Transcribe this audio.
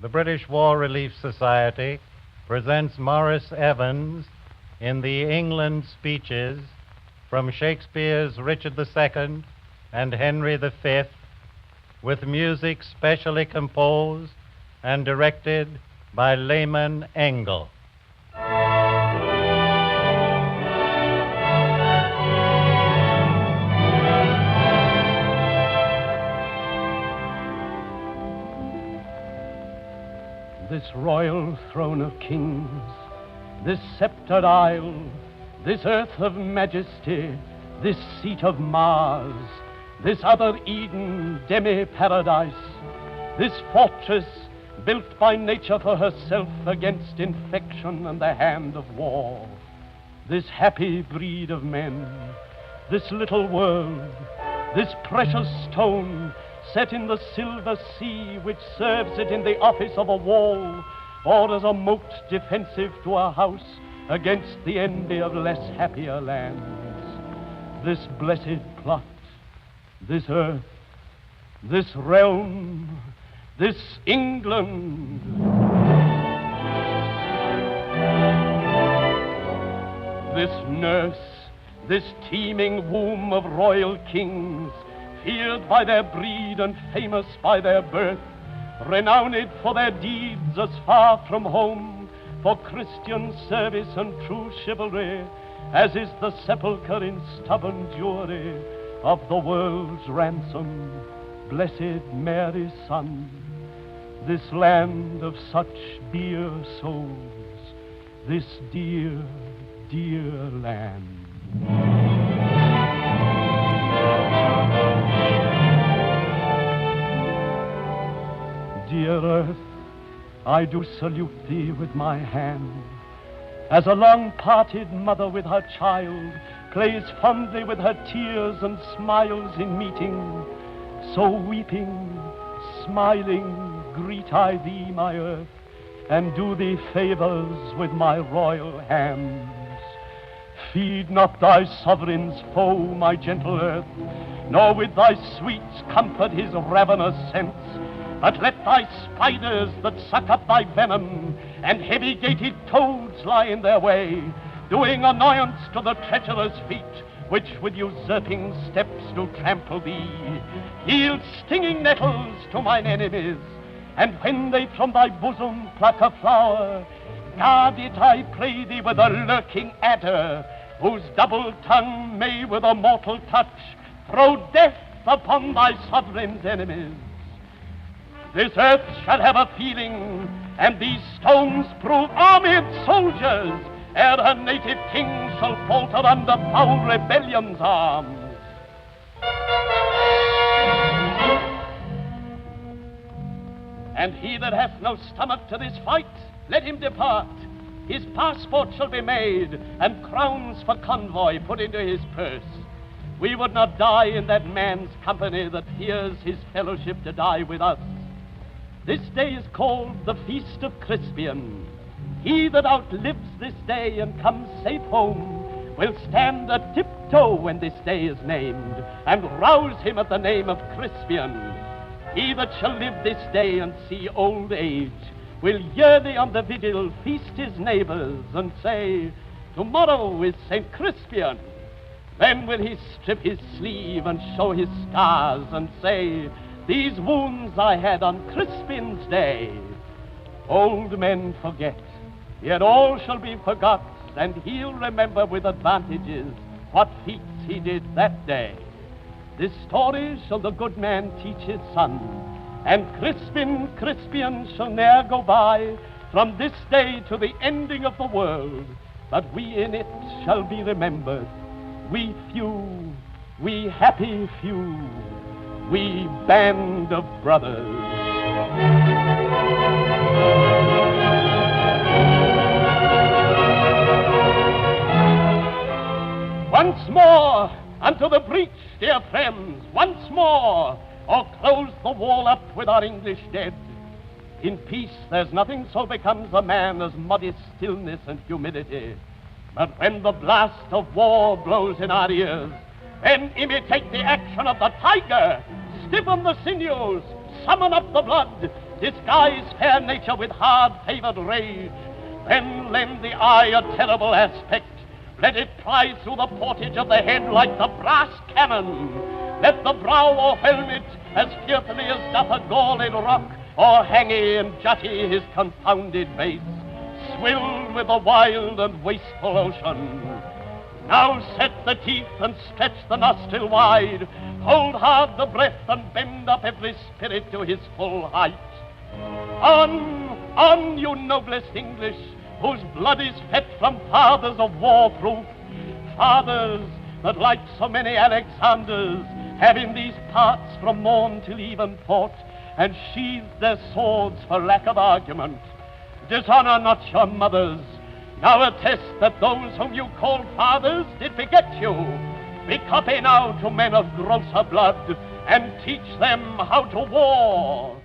the British War Relief Society presents Morris Evans in the England speeches from Shakespeare's Richard II and Henry V, with music specially composed and directed by Lehman Engel. This royal throne of kings, this sceptred isle, this earth of majesty, this seat of Mars, this other Eden, demi-paradise, this fortress built by nature for herself against infection and the hand of war, this happy breed of men, this little world, this precious stone set in the silver sea which serves it in the office of a wall or as a moat defensive to a house against the envy of less happier lands. This blessed plot, this earth, this realm, this England. This nurse, this teeming womb of royal kings, feared by their breed and famous by their birth, renowned for their deeds as far from home, for Christian service and true chivalry, as is the sepulchre in stubborn Jewry of the world's ransom, Blessed Mary's Son. This land of such dear souls, this dear, dear land. Dear earth, I do salute thee with my hand, as a long-parted mother with her child plays fondly with her tears and smiles in meeting, so weeping, smiling, greet I thee, my earth, and do thee favors with my royal hands. Feed not thy sovereign's foe, my gentle earth, nor with thy sweets comfort his ravenous sense, but let thy spiders that suck up thy venom and heavy-gated toads lie in their way, doing annoyance to the treacherous feet which with usurping steps do trample thee. Yield stinging nettles to mine enemies, and when they from thy bosom pluck a flower, guard it, I pray thee, with a lurking adder, whose double tongue may with a mortal touch throw death upon thy sovereign's enemies. This earth shall have a feeling, and these stones prove armed soldiers, ere her native king shall falter under foul rebellion's arms. And he that hath no stomach to this fight, let him depart. His passport shall be made, and crowns for convoy put into his purse. We would not die in that man's company that fears his fellowship to die with us. This day is called the Feast of Crispian. He that outlives this day and comes safe home will stand a tiptoe when this day is named, and rouse him at the name of Crispian. He that shall live this day and see old age will yearly on the vigil feast his neighbors and say, tomorrow is St. Crispian. Then will he strip his sleeve and show his scars and say, these wounds I had on Crispian's day. Old men forget, yet all shall be forgot, and he'll remember with advantages what feats he did that day. This story shall the good man teach his son, and Crispian shall ne'er go by from this day to the ending of the world, but we in it shall be remembered, we few, we happy few, we band of brothers. Once more, unto the breach, dear friends, once more, or close the wall up with our English dead. In peace there's nothing so becomes a man as modest stillness and humility. But when the blast of war blows in our ears, then imitate the action of the tiger, stiffen the sinews, summon up the blood, disguise fair nature with hard-favored rage, then lend the eye a terrible aspect. Let it pry through the portage of the head like the brass cannon. Let the brow or helmet as fearfully as doth a Gaulish rock, or hanging and jutty his confounded base, swill with the wild and wasteful ocean. Now set the teeth and stretch the nostril wide, hold hard the breath and bend up every spirit to his full height. On, you noblest English, whose blood is fed from fathers of war-proof, fathers that, like so many Alexanders, have in these parts from morn till even fought, and sheathed their swords for lack of argument. Dishonor not your mothers. Now attest that those whom you call fathers did beget you. Be copy now to men of grosser blood, and teach them how to war.